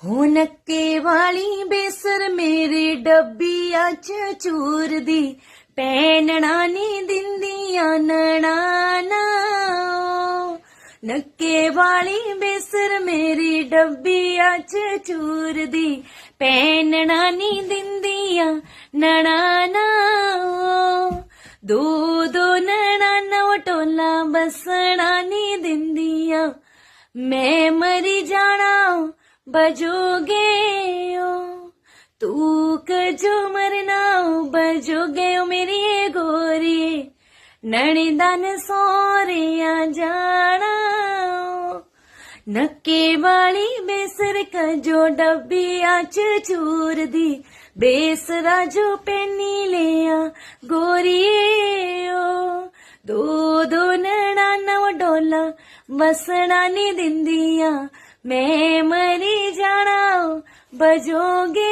ਹੋ ਨੱਕੇ ਵਾਲੀ ਬੇਸਰ ਮੇਰੇ ਡੱਬੀਆਂ ਚ ਚੂਰ ਦੀ ਪੈਣਣਾ ਨੀ ਦਿੰਦੀਆਂ ਨਣਾਨਾ ਨੱਕੇ ਵਾਲੀ ਬੇਸਰ ਮੇਰੀ ਡੱਬੀਆਂ ਚ ਚੂਰ ਦੀ ਪੈਣਣਾ ਨੀ ਦਿੰਦੀਆਂ ਨਣਾਨਾ ਦੋ ਦੋ ਨਣਾਨਾ ਵਟੋਲਾ ਬਸਣਾ ਨੀ ਦਿੰਦੀਆਂ ਮੈਂ ਮਰੀ ਜਾਣਾ बजोगे ओ तू कजो मरना बजोगे ओ मेरी गोरी नणिदान सोरिया जाना नक्के वाली बेसर कजो डब्बिया च चूर दी बेसरा जो पेनी लिया गोरी ओ दो दो नणाना वडोला बसना नी दिंदिया मैं मरी जाना बजोगे